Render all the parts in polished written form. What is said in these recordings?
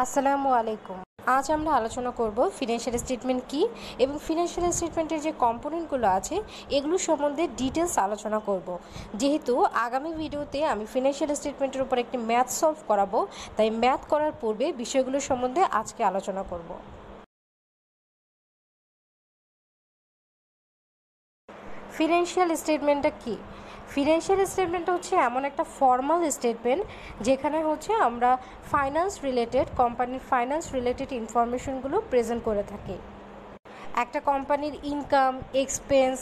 আসসালামু আলাইকুম। আজ আমরা আলোচনা করব ফিনান্সিয়াল স্টেটমেন্ট কি এবং ফিনান্সিয়াল স্টেটমেন্টের যে কম্পোনেন্টগুলো আছে এগুলো সম্বন্ধে ডিটেলস আলোচনা করব। যেহেতু আগামী ভিডিওতে আমি ফিনান্সিয়াল স্টেটমেন্টের উপর একটি ম্যাথ সলভ করাবো, তাই ম্যাথ করার পূর্বে বিষয়গুলো সম্বন্ধে আজকে আলোচনা করব। ফিনান্সিয়াল স্টেটমেন্টটা কি? ফিনান্সিয়াল স্টেটমেন্ট হচ্ছে এমন একটা ফর্মাল স্টেটমেন্ট যেখানে হচ্ছে আমরা ফাইন্যান্স রিলেটেড কোম্পানির ফাইন্যান্স রিলেটেড ইনফরমেশনগুলো প্রেজেন্ট করে থাকি। একটা কোম্পানির ইনকাম, এক্সপেন্স,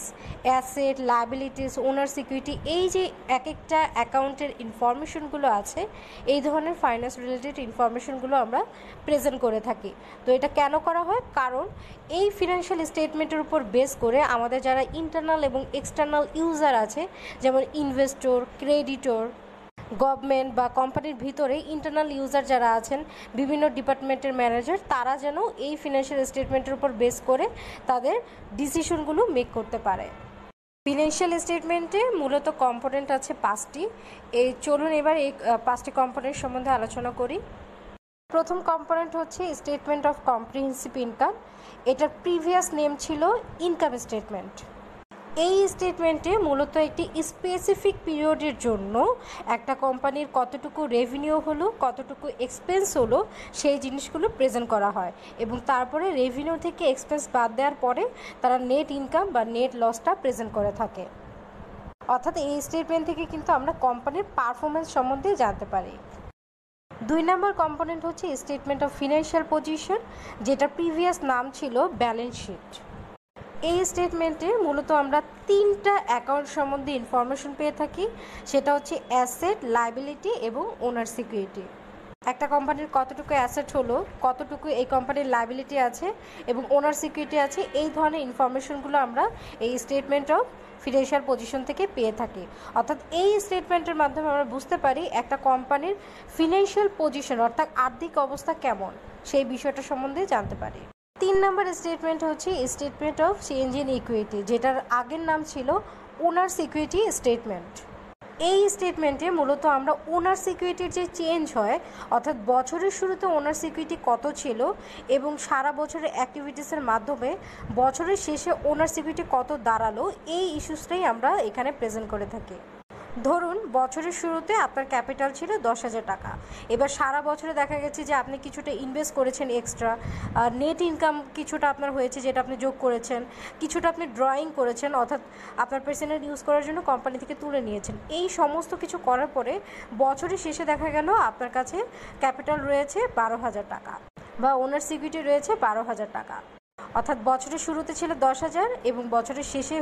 অ্যাসেট, লায়াবিলিটিস, ওনার সিকিউরিটি, এই যে এক একটা অ্যাকাউন্টের ইনফরমেশনগুলো আছে, এই ধরনের ফাইন্যান্স রিলেটেড ইনফরমেশনগুলো আমরা প্রেজেন্ট করে থাকি। তো এটা কেন করা হয়? কারণ এই ফিনান্সিয়াল স্টেটমেন্টের উপর বেস করে আমাদের যারা ইন্টারনাল এবং এক্সটার্নাল ইউজার আছে, যেমন ইনভেস্টর, ক্রেডিটর, গভর্নমেন্ট বা কোম্পানির ভিতরে ইন্টারনাল ইউজার যারা আছেন, বিভিন্ন ডিপার্টমেন্টের ম্যানেজার, তারা যেন এই ফিনান্সিয়াল স্টেটমেন্টের উপর বেস করে তাদের ডিসিশনগুলো মেক করতে পারে। ফিনান্সিয়াল স্টেটমেন্টে মূলত কম্পোনেন্ট আছে 5টি। চলুন এবার এই 5টি কম্পোনেন্ট সম্বন্ধে আলোচনা করি। প্রথম কম্পোনেন্ট হচ্ছে স্টেটমেন্ট অফ কম্প্রিহেন্সিভ ইনকাম। এটার প্রিভিয়াস নেম ছিল ইনকাম স্টেটমেন্ট। এই স্টেটমেন্টে মূলত একটি স্পেসিফিক পিরিয়ডের জন্য একটা কোম্পানির কতটুকু রেভিনিউ হলো, কতটুকু এক্সপেন্স হলো, সেই জিনিসগুলো প্রেজেন্ট করা হয় এবং তারপরে রেভিনিউ থেকে এক্সপেন্স বাদ দেওয়ার পরে তারা নেট ইনকাম বা নেট লসটা প্রেজেন্ট করে থাকে। অর্থাৎ এই স্টেটমেন্ট থেকে কিন্তু আমরা কোম্পানির পারফরমেন্স সম্বন্ধে জানতে পারি। 2 নম্বর কম্পোনেন্ট হচ্ছে স্টেটমেন্ট অফ ফিনান্সিয়াল পজিশন, যেটা প্রিভিয়াস নাম ছিল ব্যালেন্স শিট। এই স্টেটমেন্টে মূলত আমরা 3টা অ্যাকাউন্ট সম্বন্ধে ইনফরমেশন পেয়ে থাকি, সেটা হচ্ছে অ্যাসেট, লায়াবিলিটি এবং ওনার সিকিউরিটি। একটা কোম্পানির কতটুকু অ্যাসেট হলো, কতটুকু এই কোম্পানির লায়াবিলিটি আছে এবং ওনার সিকিউরিটি আছে, এই ধরনের ইনফরমেশনগুলো আমরা এই স্টেটমেন্ট অফ ফিনান্সিয়াল পজিশন থেকে পেয়ে থাকি। অর্থাৎ এই স্টেটমেন্টের মাধ্যমে আমরা বুঝতে পারি একটা কোম্পানির ফিনান্সিয়াল পজিশন অর্থাৎ আর্থিক অবস্থা কেমন, সেই বিষয়টা সম্বন্ধে জানতে পারি। 3 নম্বর স্টেটমেন্ট হচ্ছে statement of change in equity, যেটার আগের নাম ছিল ওনার সিকিউরিটি স্টেটমেন্ট। এই স্টেটমেন্টে মূলত আমরা ওনার সিকিউরিটির যে চেঞ্জ হয়, অর্থাৎ বছরের শুরুতে ওনার সিকিউরিটি কত ছিল এবং সারা বছরের অ্যাক্টিভিটিসের মাধ্যমে বছরের শেষে ওনার সিকিউরিটি কত দাঁড়ালো, এই ইস্যুসটাই আমরা এখানে প্রেজেন্ট করে থাকি। ধরুন বছরের শুরুতে আপনার ক্যাপিটাল ছিল 10,000 টাকা। এবার সারা বছরে দেখা গেছে যে আপনি কিছুটা ইনভেস্ট করেছেন এক্সট্রা, নেট ইনকাম কিছুটা আপনার হয়েছে যেটা আপনি যোগ করেছেন, কিছুটা আপনি ড্রয়িং করেছেন অর্থাৎ আপনার পার্সোনাল ইউজ করার জন্য কোম্পানি থেকে তুলে নিয়েছেন। এই সমস্ত কিছু করার পরে বছরের শেষে দেখা গেল আপনার কাছে ক্যাপিটাল রয়েছে 12,000 টাকা বা ওনার সিকিউরিটি রয়েছে 12,000 টাকা। অর্থাৎ বছরের শুরুতে ছিল 10,000 এবং বছরের শেষে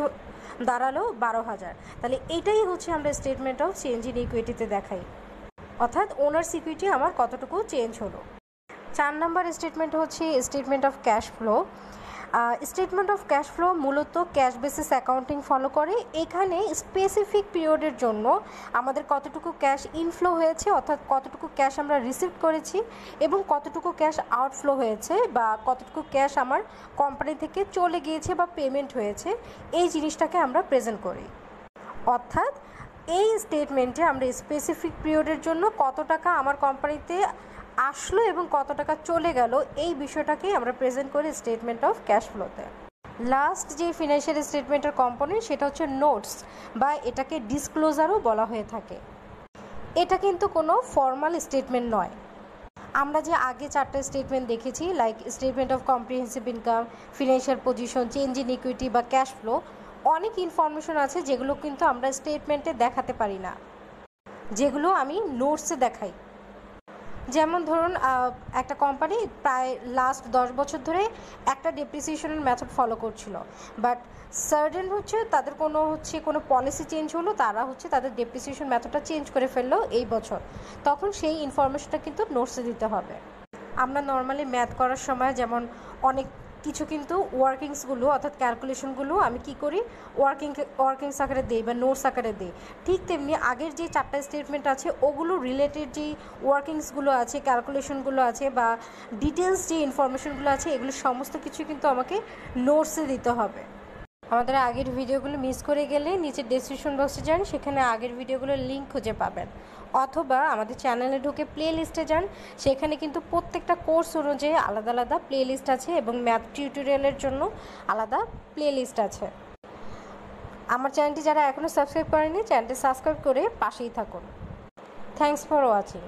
দাঁড়ালো 12,000। তাহলে এইটাই হচ্ছে আমরা স্টেটমেন্ট অফ চেঞ্জ ইন ইকুইটিতে দেখাই, অর্থাৎ ওনার সিকিউরিটি আমার কতটুকু চেঞ্জ হলো। 4 নম্বর স্টেটমেন্ট হচ্ছে statement of cash flow. Statement of cash flow মূলত ক্যাশ বেসিস অ্যাকাউন্টিং ফলো করে। এখানে স্পেসিফিক পিরিয়ডের জন্য আমাদের কতটুকু ক্যাশ ইনফ্লো হয়েছে অর্থাৎ কতটুকু ক্যাশ আমরা রিসিভ করেছি এবং কতটুকু ক্যাশ আউটফ্লো হয়েছে বা কতটুকু ক্যাশ আমার কোম্পানি থেকে চলে গিয়েছে বা পেমেন্ট হয়েছে, এই জিনিসটাকে আমরা প্রেজেন্ট করি। অর্থাৎ এই স্টেটমেন্টে আমরা স্পেসিফিক পিরিয়ডের জন্য কত টাকা আমার কোম্পানিতে আসলো এবং কত টাকা চলে গেল, এই বিষয়টাকেই আমরা প্রেজেন্ট করি স্টেটমেন্ট অফ ক্যাশ ফ্লোতে। লাস্ট যে ফিনান্সিয়াল স্টেটমেন্টের কম্পোনেন্ট সেটা হচ্ছে নোটস বা এটাকে ডিসক্লোজারও বলা হয়ে থাকে। এটা কিন্তু কোনো ফর্মাল স্টেটমেন্ট নয়। আমরা যে আগে 4টা স্টেটমেন্ট দেখেছি like statement of comprehensive income, financial position, change in equity বা ক্যাশ ফ্লো, অনেক ইনফরমেশন আছে যেগুলো কিন্তু আমরা স্টেটমেন্টে দেখাতে পারি না, যেগুলো আমি নোটসে দেখাই। যেমন ধরুন একটা কোম্পানি প্রায় লাস্ট 10 বছর ধরে একটা ডেপ্রিসিয়েশনের মেথড ফলো করছিল, বাট সার্টেন হচ্ছে তাদের কোনো পলিসি চেঞ্জ হলো, তারা তাদের ডেপ্রিসিয়েশন মেথডটা চেঞ্জ করে ফেললো এই বছর, তখন সেই ইনফরমেশনটা কিন্তু নোটসে দিতে হবে। আমরা নর্মালি ম্যাথ করার সময় যেমন অনেক কিছু কিন্তু ওয়ার্কিংসগুলো অর্থাৎ ক্যালকুলেশনগুলো আমি কি করি ওয়ার্কিংস আকারে দিই বা নোটস আকারে দিই, ঠিক তেমনি আগের যে 4টা স্টেটমেন্ট আছে ওগুলো রিলেটেড যে ওয়ার্কিংসগুলো আছে, ক্যালকুলেশনগুলো আছে বা ডিটেলস যে ইনফরমেশনগুলো আছে, এগুলো সমস্ত কিছু কিন্তু আমাকে নোটসে দিতে হবে। আমাদের আগের ভিডিওগুলো মিস করে গেলে নিচে ডেসক্রিপশন বক্সে যান, সেখানে আগের ভিডিওগুলোর লিঙ্ক খুঁজে পাবেন। অথবা আমাদের চ্যানেলে ঢুকে প্লে লিস্টে যান, সেখানে কিন্তু প্রত্যেকটা কোর্স অনুযায়ী আলাদা আলাদা প্লে লিস্ট আছে এবং ম্যাথ টিউটোরিয়ালের জন্য আলাদা প্লে লিস্ট আছে। আমার চ্যানেলটি যারা এখনও সাবস্ক্রাইব করেনি, চ্যানেলটি সাবস্ক্রাইব করে পাশেই থাকুন। Thanks for watching.